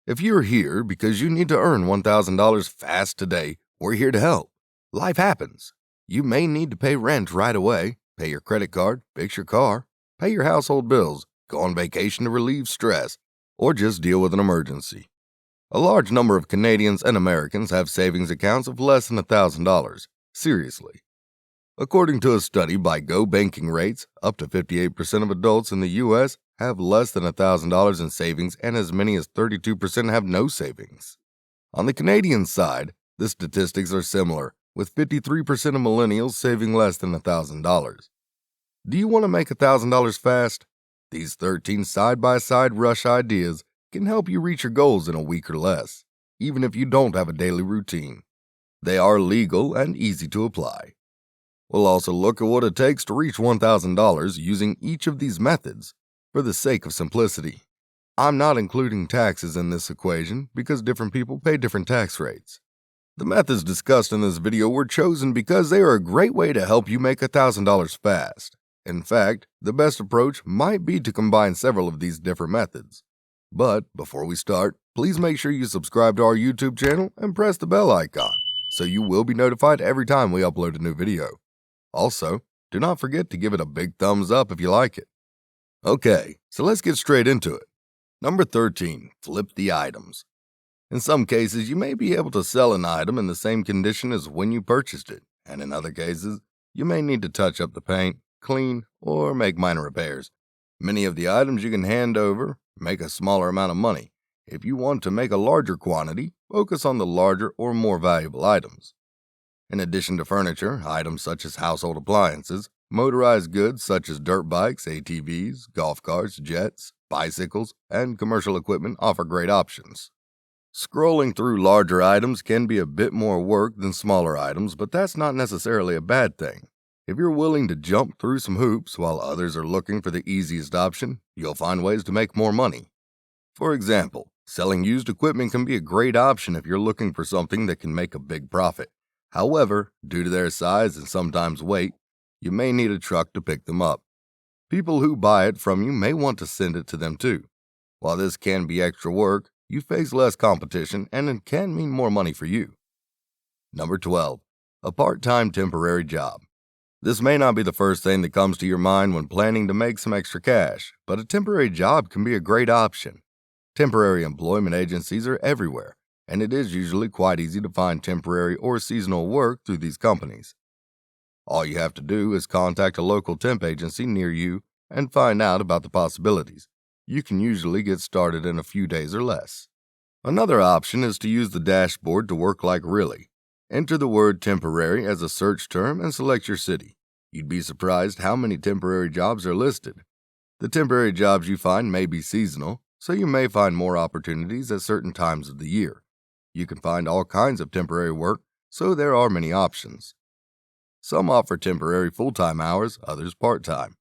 If you're here because you need to earn $1,000 fast today, we're here to help. Life happens. You may need to pay rent right away, pay your credit card, fix your car, pay your household bills, go on vacation to relieve stress, or just deal with an emergency. A large number of Canadians and Americans have savings accounts of less than $1,000. Seriously. According to a study by Go Banking Rates, up to 58% of adults in the U.S. have less than $1,000 in savings, and as many as 32% have no savings. On the Canadian side, the statistics are similar, with 53% of millennials saving less than $1,000. Do you want to make $1,000 fast? These 13 side-by-side rush ideas can help you reach your goals in a week or less, even if you don't have a daily routine. They are legal and easy to apply. We'll also look at what it takes to reach $1,000 using each of these methods for the sake of simplicity. I'm not including taxes in this equation because different people pay different tax rates. The methods discussed in this video were chosen because they are a great way to help you make $1,000 fast. In fact, the best approach might be to combine several of these different methods. But before we start, please make sure you subscribe to our YouTube channel and press the bell icon so you will be notified every time we upload a new video. Also, do not forget to give it a big thumbs up if you like it. Okay, so let's get straight into it. Number 13, flip the items. In some cases, you may be able to sell an item in the same condition as when you purchased it, and in other cases, you may need to touch up the paint, clean, or make minor repairs. Many of the items you can hand over make a smaller amount of money. If you want to make a larger quantity, focus on the larger or more valuable items. In addition to furniture, items such as household appliances, motorized goods such as dirt bikes, ATVs, golf carts, jets, bicycles, and commercial equipment offer great options. Scrolling through larger items can be a bit more work than smaller items, but that's not necessarily a bad thing. If you're willing to jump through some hoops while others are looking for the easiest option, you'll find ways to make more money. For example, selling used equipment can be a great option if you're looking for something that can make a big profit. However, due to their size and sometimes weight, you may need a truck to pick them up. People who buy it from you may want to send it to them too. While this can be extra work, you face less competition and it can mean more money for you. Number 12, a part-time temporary job. This may not be the first thing that comes to your mind when planning to make some extra cash, but a temporary job can be a great option. Temporary employment agencies are everywhere, and it is usually quite easy to find temporary or seasonal work through these companies. All you have to do is contact a local temp agency near you and find out about the possibilities. You can usually get started in a few days or less. Another option is to use the dashboard to work like really. Enter the word temporary as a search term and select your city. You'd be surprised how many temporary jobs are listed. The temporary jobs you find may be seasonal, so you may find more opportunities at certain times of the year. You can find all kinds of temporary work, so there are many options. Some offer temporary full-time hours, others part-time.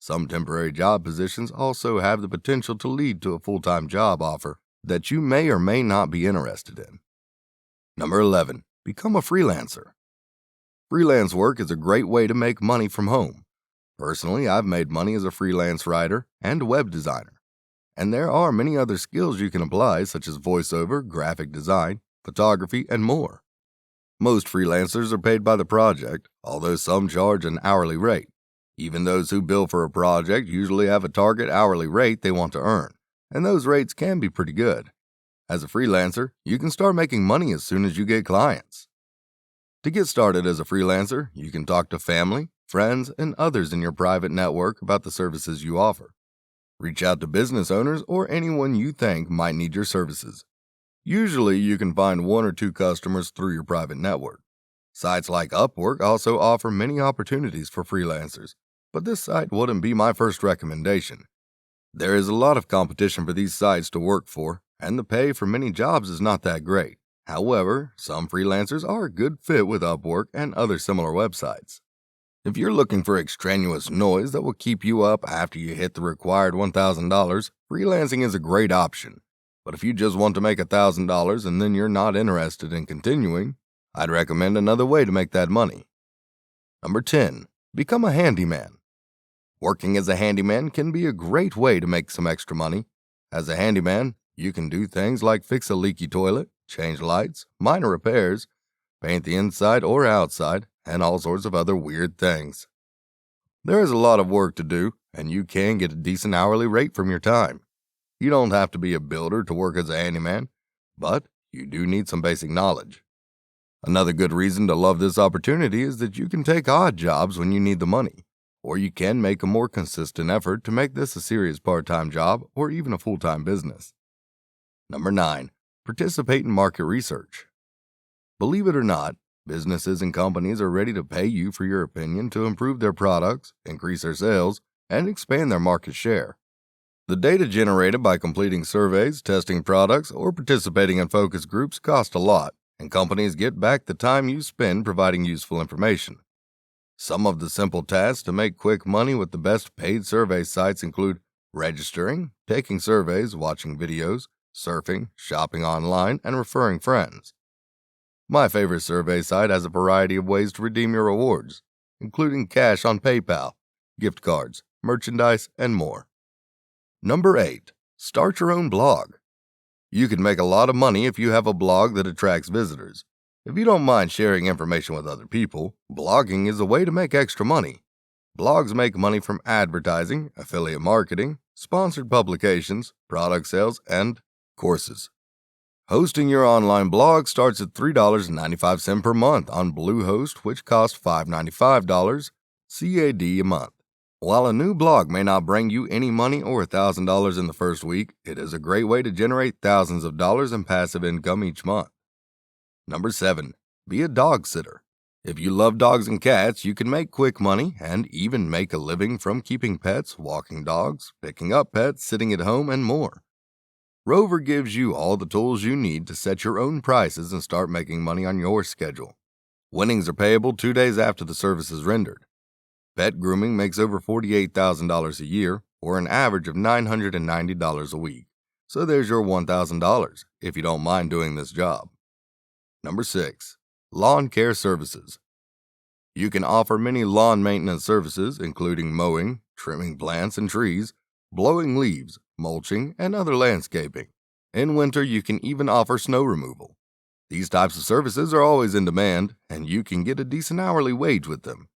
Some temporary job positions also have the potential to lead to a full-time job offer that you may or may not be interested in. Number 11, become a freelancer. Freelance work is a great way to make money from home. Personally, I've made money as a freelance writer and web designer. And there are many other skills you can apply, such as voiceover, graphic design, photography, and more. Most freelancers are paid by the project, although some charge an hourly rate. Even those who bill for a project usually have a target hourly rate they want to earn, and those rates can be pretty good. As a freelancer, you can start making money as soon as you get clients. To get started as a freelancer, you can talk to family, friends, and others in your private network about the services you offer. Reach out to business owners or anyone you think might need your services. Usually, you can find 1 or 2 customers through your private network. Sites like Upwork also offer many opportunities for freelancers, but this site wouldn't be my first recommendation. There is a lot of competition for these sites to work for, and the pay for many jobs is not that great. However, some freelancers are a good fit with Upwork and other similar websites. If you're looking for extraneous noise that will keep you up after you hit the required $1,000, freelancing is a great option. But if you just want to make $1,000 and then you're not interested in continuing, I'd recommend another way to make that money. Number 10, become a handyman. Working as a handyman can be a great way to make some extra money. As a handyman, You can do things like fix a leaky toilet, change lights, minor repairs, paint the inside or outside, and all sorts of other weird things. There is a lot of work to do, and you can get a decent hourly rate from your time. You don't have to be a builder to work as a handyman, but you do need some basic knowledge. Another good reason to love this opportunity is that you can take odd jobs when you need the money, or you can make a more consistent effort to make this a serious part-time job or even a full-time business. Number 9. Participate in market research. Believe it or not, businesses and companies are ready to pay you for your opinion to improve their products, increase their sales, and expand their market share. The data generated by completing surveys, testing products, or participating in focus groups cost a lot, and companies get back the time you spend providing useful information. Some of the simple tasks to make quick money with the best paid survey sites include registering, taking surveys, watching videos, surfing, shopping online, and referring friends. My favorite survey site has a variety of ways to redeem your rewards, including cash on PayPal, gift cards, merchandise, and more. Number 8. Start your own blog. You can make a lot of money if you have a blog that attracts visitors. If you don't mind sharing information with other people, blogging is a way to make extra money. Blogs make money from advertising, affiliate marketing, sponsored publications, product sales, and courses. Hosting your online blog starts at $3.95 per month on Bluehost, which costs $5.95 CAD a month. While a new blog may not bring you any money or $1,000 in the first week, it is a great way to generate thousands of dollars in passive income each month. Number 7. Be a dog sitter. If you love dogs and cats, you can make quick money and even make a living from keeping pets, walking dogs, picking up pets, sitting at home, and more. Rover gives you all the tools you need to set your own prices and start making money on your schedule. Winnings are payable 2 days after the service is rendered. Pet grooming makes over $48,000 a year, or an average of $990 a week. So there's your $1,000 if you don't mind doing this job. Number 6. Lawn care services. You can offer many lawn maintenance services, including mowing, trimming plants and trees, blowing leaves, mulching, and other landscaping. In winter, you can even offer snow removal. These types of services are always in demand, and you can get a decent hourly wage with them.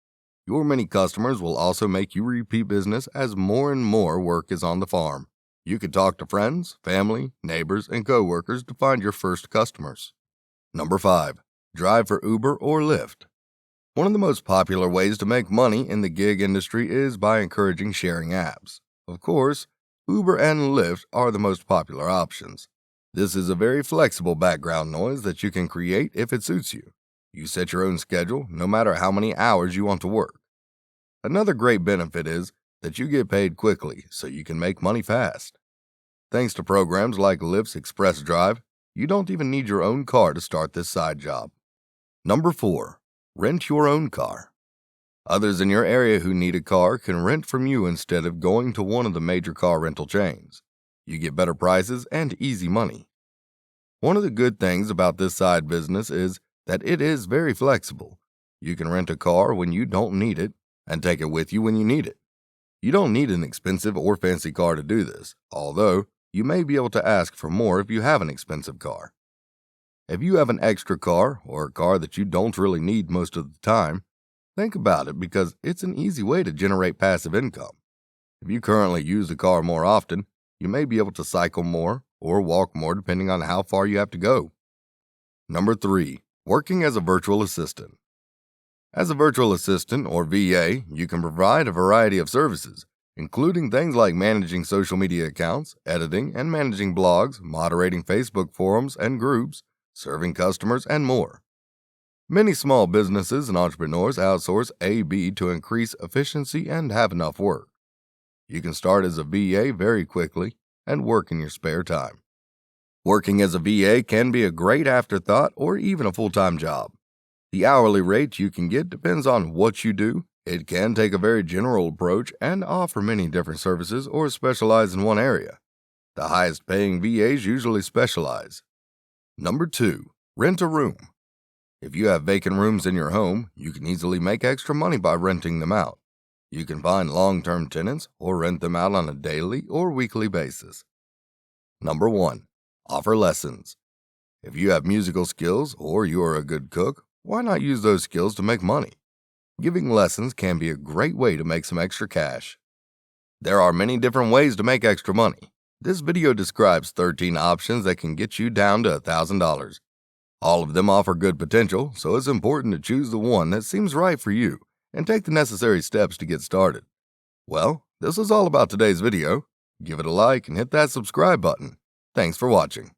Your many customers will also make you repeat business as more and more work is on the farm. You can talk to friends, family, neighbors, and co-workers to find your first customers. Number 5. Drive for Uber or Lyft. One of the most popular ways to make money in the gig industry is by encouraging sharing apps. Of course, Uber and Lyft are the most popular options. This is a very flexible background noise that you can create if it suits you. You set your own schedule, no matter how many hours you want to work. Another great benefit is that you get paid quickly, so you can make money fast. Thanks to programs like Lyft's Express Drive, you don't even need your own car to start this side job. Number 4. Rent your own car. Others in your area who need a car can rent from you instead of going to one of the major car rental chains. You get better prices and easy money. One of the good things about this side business is that it is very flexible. You can rent a car when you don't need it and take it with you when you need it. You don't need an expensive or fancy car to do this, although you may be able to ask for more if you have an expensive car. If you have an extra car or a car that you don't really need most of the time, think about it because it's an easy way to generate passive income. If you currently use the car more often, you may be able to cycle more or walk more depending on how far you have to go. Number 3. Working as a virtual assistant. As a virtual assistant or VA, you can provide a variety of services, including things like managing social media accounts, editing and managing blogs, moderating Facebook forums and groups, serving customers, and more. Many small businesses and entrepreneurs outsource AB to increase efficiency and have enough work. You can start as a VA very quickly and work in your spare time. Working as a VA can be a great afterthought or even a full-time job. The hourly rate you can get depends on what you do. It can take a very general approach and offer many different services or specialize in one area. The highest paying VAs usually specialize. Number 2. Rent a room. If you have vacant rooms in your home, you can easily make extra money by renting them out. You can find long-term tenants or rent them out on a daily or weekly basis. Number 1. offer lessons. If you have musical skills or you are a good cook, why not use those skills to make money? Giving lessons can be a great way to make some extra cash. There are many different ways to make extra money. This video describes 13 options that can get you down to $1,000. All of them offer good potential, so it's important to choose the one that seems right for you and take the necessary steps to get started. Well, this was all about today's video. Give it a like and hit that subscribe button. Thanks for watching.